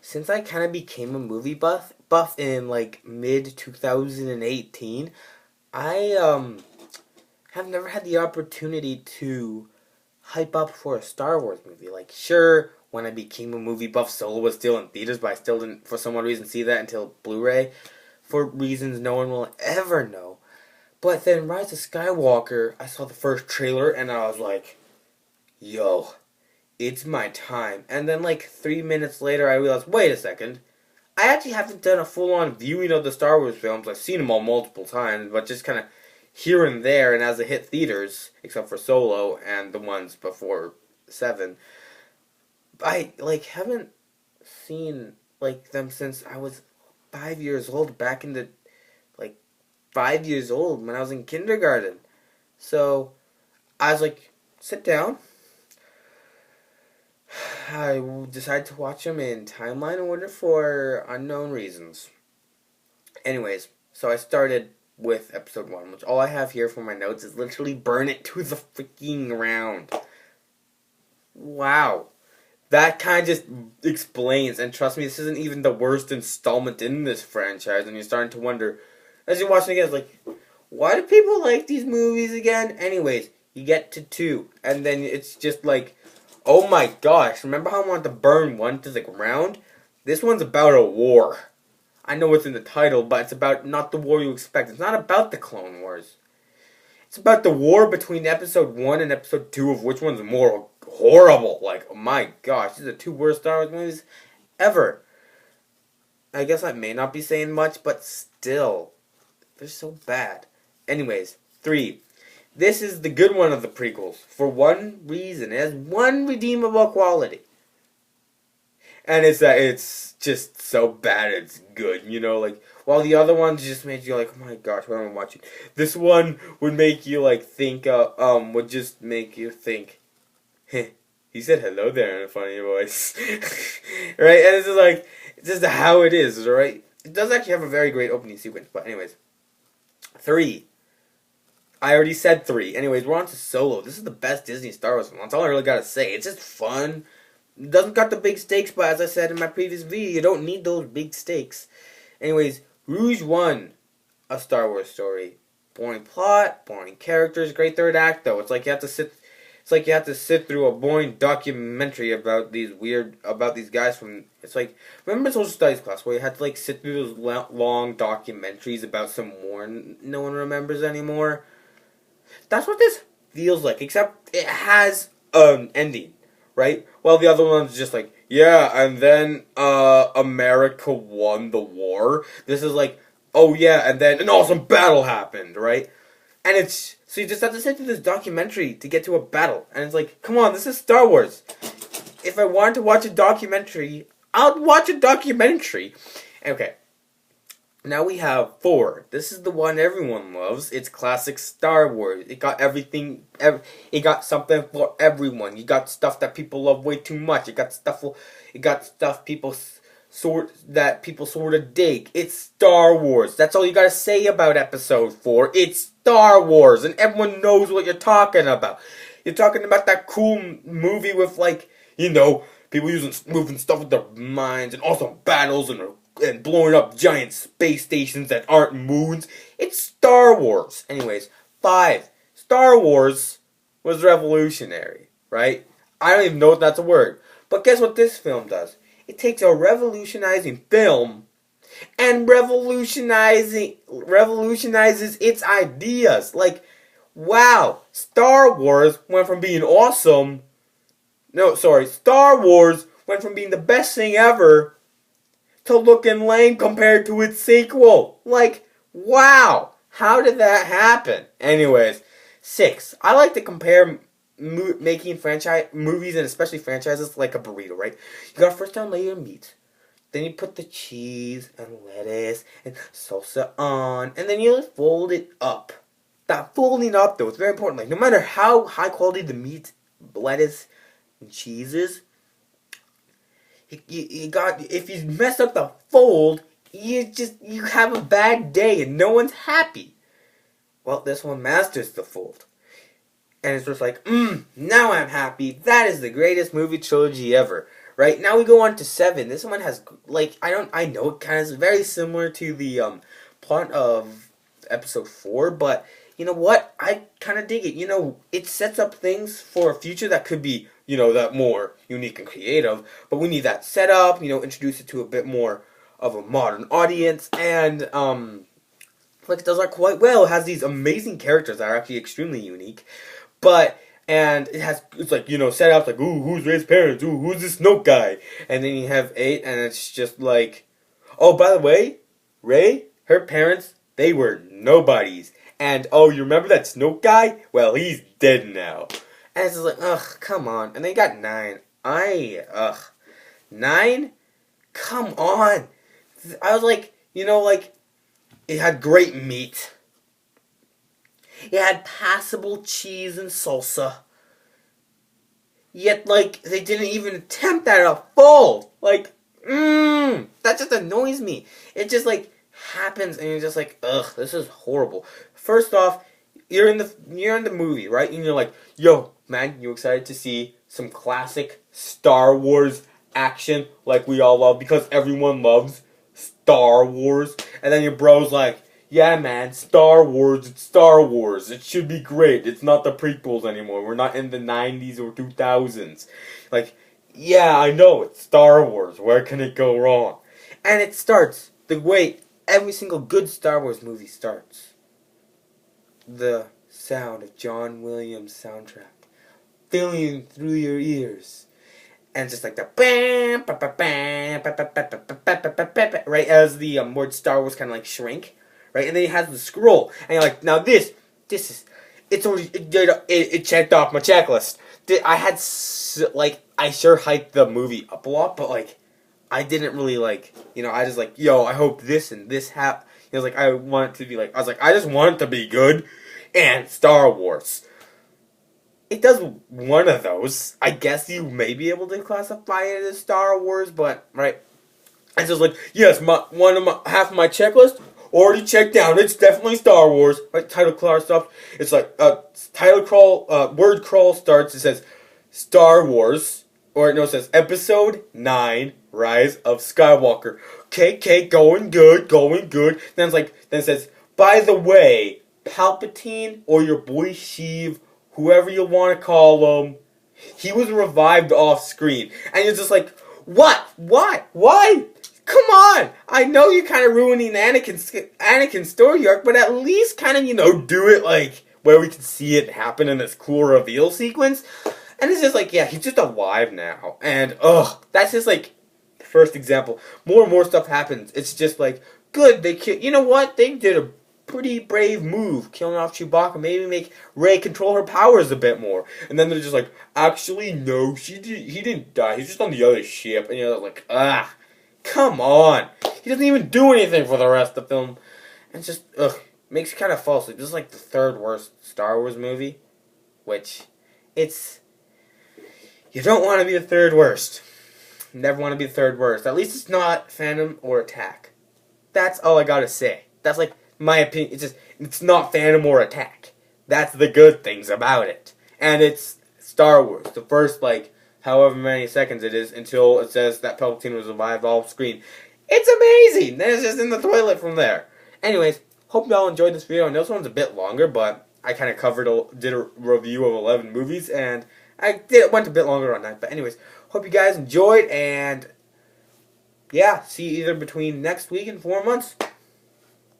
since I kind of became a movie buff in like mid 2018, I have never had the opportunity to hype up for a Star Wars movie. Like, sure, when I became a movie buff, Solo was still in theaters, but I still didn't, for some odd reason, see that until Blu-ray, for reasons no one will ever know. But then Rise of Skywalker, I saw the first trailer, and I was like, yo, it's my time. And then like 3 minutes later, I realized, wait a second, I actually haven't done a full-on viewing of the Star Wars films. I've seen them all multiple times, but just kind of here and there, and as they hit theaters, except for Solo and the ones before 7, I like haven't seen like them since I was 5 years old, back in the like 5 years old when I was in kindergarten. So I was like, sit down. I decided to watch them in timeline order for unknown reasons. Anyways, so I started with episode 1, which all I have here for my notes is literally burn it to the freaking ground. Wow. That kind of just explains, and trust me, this isn't even the worst installment in this franchise, and you're starting to wonder, as you're watching it again, it's like, why do people like these movies again? Anyways, you get to 2, and then it's just like, oh my gosh, remember how I wanted to burn 1 to the ground? This one's about a war. I know it's in the title, but it's about not the war you expect. It's not about the Clone Wars. It's about the war between episode 1 and episode 2 of which one's more horrible. Like, oh my gosh, these are the 2 worst Star Wars movies ever. I guess I may not be saying much, but still, they're so bad. Anyways, 3. This is the good one of the prequels. For one reason. It has one redeemable quality. And it's that it's just so bad it's good, you know, like, while the other ones just made you like, oh my gosh, what am I watching? This one would make you like think, would just make you think, heh, he said hello there in a funny voice. Right? And it's just like, it's just how it is, right? It does actually have a very great opening sequence, but anyways. 3. I already said 3. Anyways, we're on to Solo. This is the best Disney Star Wars film. That's all I really gotta say. It's just fun. It doesn't got the big stakes, but as I said in my previous video, you don't need those big stakes. Anyways, Rouge One, a Star Wars story. Boring plot, boring characters, great third act though. It's like you have to sit through a boring documentary about these guys from. It's like, remember social studies class where you had to like sit through those long documentaries about some war no one remembers anymore. That's what this feels like, except it has an ending. Right? Well, the other one's just like, yeah, and then America won the war. This is like, oh yeah, and then an awesome battle happened, right? And it's, so you just have to sit through this documentary to get to a battle. And it's like, come on, this is Star Wars. If I wanted to watch a documentary, I'll watch a documentary. Okay. Now we have 4. This is the one everyone loves. It's classic Star Wars. It got everything. It got something for everyone. You got stuff that people love way too much. It got stuff people sort of dig. It's Star Wars. That's all you gotta say about Episode 4. It's Star Wars, and everyone knows what you're talking about. You're talking about that cool movie with, like, you know, people moving stuff with their minds and awesome battles and blowing up giant space stations that aren't moons. It's Star Wars. Anyways, 5. Star Wars was revolutionary, right? I don't even know if that's a word. But guess what this film does? It takes a revolutionizing film and revolutionizes its ideas. Like, wow, Star Wars went from being awesome. Star Wars went from being the best thing ever to looking lame compared to its sequel. Like, wow, how did that happen? Anyways, 6. I like to compare making movies and especially franchises like a burrito, right? You gotta first down layer meat, then you put the cheese and lettuce and salsa on, and then you fold it up. That folding up though is very important. Like, no matter how high quality the meat, lettuce, and cheese is, if you mess up the fold, you have a bad day and no one's happy. Well, this one masters the fold. And it's just like, now I'm happy. That is the greatest movie trilogy ever. Right, now we go on to 7. This one has, like, I know it kind of is very similar to the plot of episode 4, but you know what? I kind of dig it. You know, it sets up things for a future that could be, you know, that more unique and creative, but we need that set up, you know, introduce it to a bit more of a modern audience, and like, it does that quite well. It has these amazing characters that are actually extremely unique, but and it's like, you know, set up like, ooh, who's Ray's parents? Ooh, who's this Snoke guy? And then you have 8, and it's just like, oh, by the way, Ray, her parents, they were nobodies. And oh, you remember that Snoke guy? Well, he's dead now. And it's just like, ugh, come on. And they got 9. 9? Come on. I was like, you know, like, it had great meat. It had passable cheese and salsa. Yet, like, they didn't even attempt that at all. Like, that just annoys me. It just, like, happens, and you're just like, ugh, this is horrible. First off, you're in the movie, right? And you're like, yo, man, you excited to see some classic Star Wars action like we all love, because everyone loves Star Wars. And then your bro's like, yeah, man, Star Wars, it's Star Wars. It should be great. It's not the prequels anymore. We're not in the 90s or 2000s. Like, yeah, I know, it's Star Wars. Where can it go wrong? And it starts the way every single good Star Wars movie starts. The sound of John Williams' soundtrack filling through your ears. And just like the bam, ba ba bam, ba ba ba ba ba ba ba, right, as the word Star Wars kind of like shrink, right, and then it has the scroll, and you're like, now this is, it's already, it checked off my checklist. I had like, I sure hyped the movie up a lot, but like, I didn't really like, you know, I just like, yo, I hope this and this happen. You know, like, I want it to be like, I was like, I just want it to be good, and Star Wars. It does one of those. I guess you may be able to classify it as Star Wars, but right. It's just like, yes, half of my checklist already checked down. It's definitely Star Wars. Right, title crawl stuff. It's like title crawl, word crawl starts. It says Star Wars, or no, it says Episode 9, Rise of Skywalker. Okay, going good. Then it's like, then it says, by the way, Palpatine or your boy Sheev, whoever you want to call him, he was revived off screen. And you're just like, what? Why? Come on! I know you're kind of ruining Anakin's story arc, but at least kind of, you know, do it like where we can see it happen in this cool reveal sequence. And it's just like, yeah, he's just alive now. And, that's just like the first example. More and more stuff happens. It's just like, good, you know what? They did a pretty brave move, killing off Chewbacca, maybe make Rey control her powers a bit more. And then they're just like, actually, no, he didn't die. He's just on the other ship. And you're like, come on. He doesn't even do anything for the rest of the film. And it's just, makes you kind of fall asleep. This is like the 3rd worst Star Wars movie, which, you don't want to be the 3rd worst. You never want to be the 3rd worst. At least it's not Phantom or Attack. That's all I gotta say. That's like my opinion. It's not Phantom or Attack. That's the good things about it. And it's Star Wars. The first, like, however many seconds it is until it says that Palpatine was revived off screen. It's amazing! Then it's just in the toilet from there. Anyways, hope y'all enjoyed this video. I know this one's a bit longer, but I kind of did a review of 11 movies, and went a bit longer on that. But anyways, hope you guys enjoyed, and yeah, see you either between next week and 4 months.